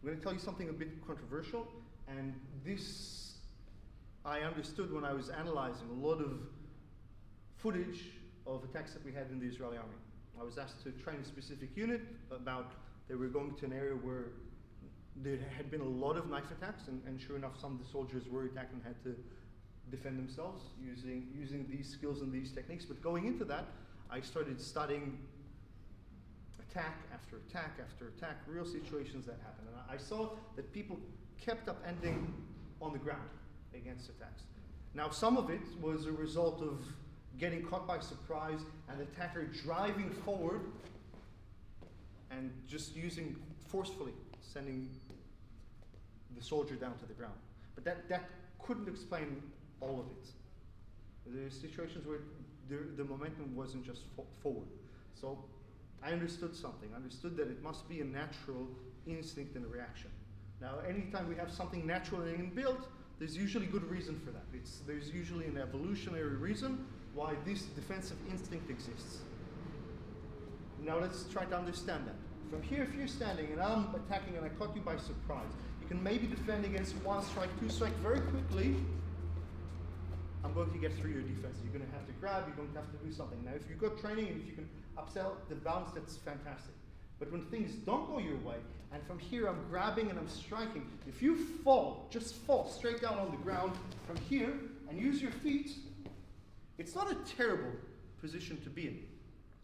I'm going to tell you something a bit controversial, and this I understood when I was analyzing a lot of footage of attacks that we had in the Israeli army. I was asked to train a specific unit about, they were going to an area where there had been a lot of knife attacks, and sure enough, some of the soldiers were attacked and had to defend themselves using these skills and these techniques. But going into that, I started studying attack after attack after attack, real situations that happened. And I saw that people kept up ending on the ground against attacks. Now, some of it was a result of getting caught by surprise and the attacker driving forward and just forcefully sending the soldier down to the ground. But that couldn't explain all of it. There are situations where the momentum wasn't just forward. So I understood something. I understood that it must be a natural instinct and a reaction. Now, anytime we have something natural and inbuilt, there's usually good reason for that. There's usually an evolutionary reason why this defensive instinct exists. Now let's try to understand that. From here, if you're standing and I'm attacking and I caught you by surprise, you can maybe defend against 1 strike, 2 strike very quickly. I'm going to get through your defense. You're going to have to grab, you're going to have to do something. Now, if you've got training and if you can upsell the balance, that's fantastic. But when things don't go your way, and from here I'm grabbing and I'm striking, if you just fall straight down on the ground from here and use your feet, it's not a terrible position to be in.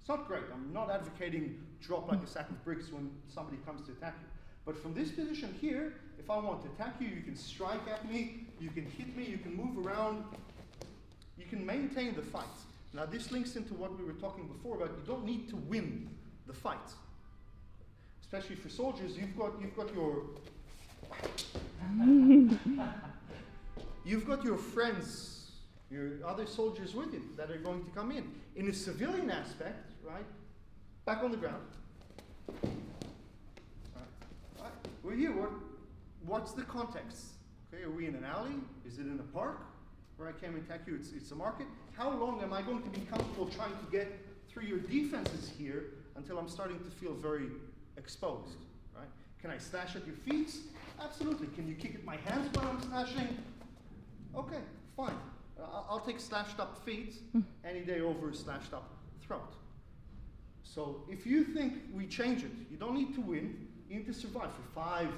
It's not great. I'm not advocating drop like a sack of bricks when somebody comes to attack you. But from this position here, if I want to attack you, you can strike at me, you can hit me, you can move around, you can maintain the fight. Now this links into what we were talking before about you don't need to win the fight. Especially for soldiers, you've got your friends, your other soldiers with you that are going to come in. In a civilian aspect, right? Back on the ground. Right. We're here. What's the context? Okay, are we in an alley? Is it in a park where I came and attack you? It's a market. How long am I going to be comfortable trying to get through your defenses here until I'm starting to feel very exposed, right? Can I slash at your feet? Absolutely. Can you kick at my hands while I'm slashing? Okay, fine. I'll take slashed up feet any day over slashed up throat. So if you think we change it, you don't need to win, you need to survive for 5,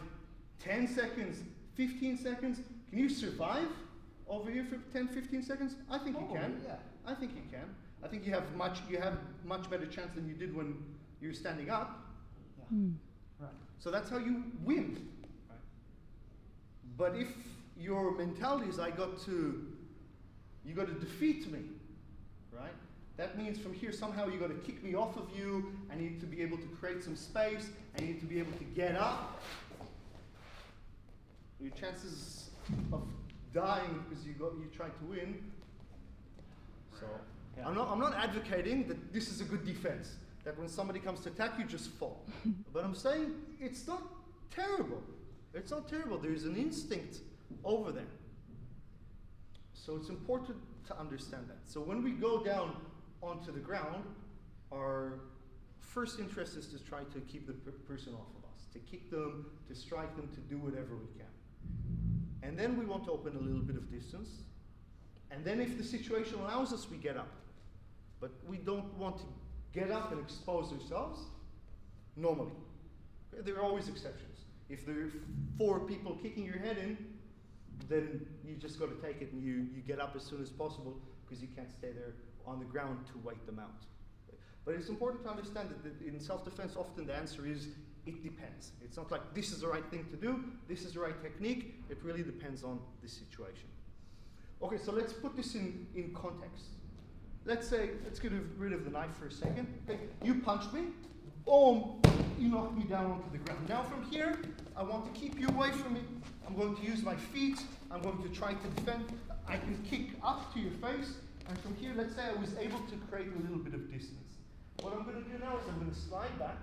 10 seconds, 15 seconds. Can you survive over here for 10, 15 seconds? I think you can. Yeah. I think you can. I think you have much better chance than you did when you're standing up. Right. So that's how you win. Right? But if your mentality is you got to defeat me, right? That means from here somehow you got to kick me off of you. I need to be able to create some space. I need to be able to get up. Your chances of dying because you tried to win. So yeah. I'm not advocating that this is a good defense. That when somebody comes to attack you, just fall. But I'm saying it's not terrible. It's not terrible. There's an instinct over there. So it's important to understand that. So when we go down onto the ground, our first interest is to try to keep the person off of us, to kick them, to strike them, to do whatever we can. And then we want to open a little bit of distance. And then if the situation allows us, we get up. But we don't want to get up and expose ourselves normally. Okay? There are always exceptions. If there are 4 people kicking your head in, then you just got to take it and you get up as soon as possible because you can't stay there on the ground to wait them out. Okay? But it's important to understand that in self-defense often the answer is it depends. It's not like this is the right thing to do, this is the right technique. It really depends on the situation. Okay, so let's put this in context. Let's get rid of the knife for a second. Okay, you punched me. Boom, you knocked me down onto the ground. Now from here, I want to keep you away from me. I'm going to use my feet. I'm going to try to defend. I can kick up to your face. And from here, let's say I was able to create a little bit of distance. What I'm going to do now is I'm going to slide back.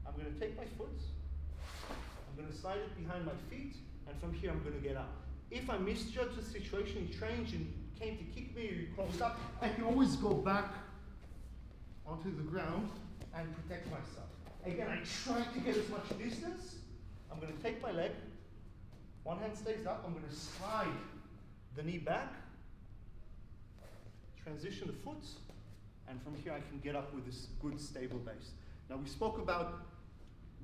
I'm going to take my foot. I'm going to slide it behind my feet. And from here, I'm going to get up. If I misjudge the situation, you trained and came to kick me or you closed up, I can always go back onto the ground and protect myself. Again, I try to get as much distance. I'm going to take take my leg, one hand stays up, I'm going to slide the knee back, transition the foot, and from here I can get up with this good stable base. Now we spoke about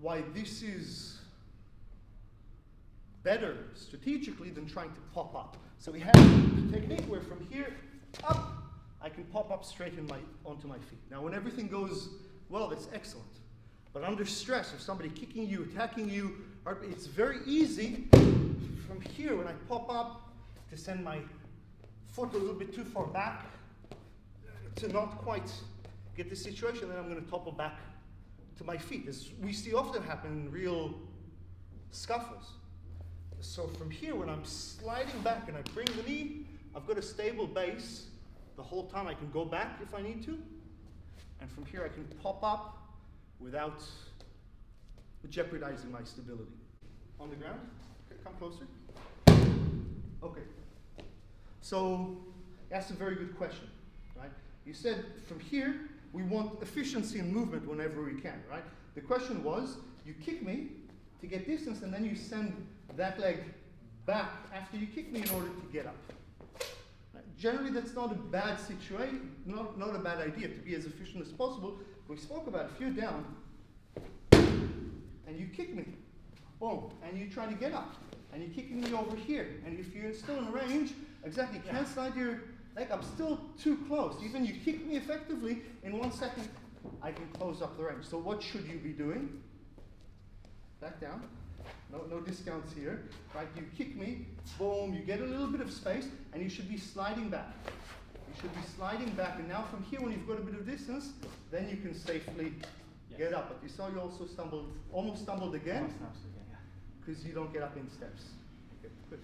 why this is better strategically than trying to pop up. So we have the technique where from here up, I can pop up straight onto my feet. Now when everything goes well, that's excellent. But under stress, if somebody kicking you, attacking you, it's very easy from here when I pop up to send my foot a little bit too far back to not quite get the situation, then I'm going to topple back to my feet, as we see often happen in real scuffles. So from here, when I'm sliding back and I bring the knee, I've got a stable base. The whole time I can go back if I need to. And from here I can pop up without jeopardizing my stability. On the ground, okay, come closer. Okay. So that's a very good question, right? You said from here, we want efficiency in movement whenever we can, right? The question was, you kick me to get distance and then you send that leg back after you kick me in order to get up. Right? Generally, that's not a bad situation, not a bad idea to be as efficient as possible. We spoke about if you're down and you kick me, boom, and you try to get up, and you're kicking me over here, and if you're still in range, exactly, you can't slide your leg, I'm still too close. Even you kick me effectively, in 1 second, I can close up the range. So what should you be doing? Back down. No discounts here, right? You kick me, boom, you get a little bit of space, and you should be sliding back. You should be sliding back, and now from here, when you've got a bit of distance, then you can safely get up. But you saw you also almost stumbled again, because you don't get up in steps. Okay, good.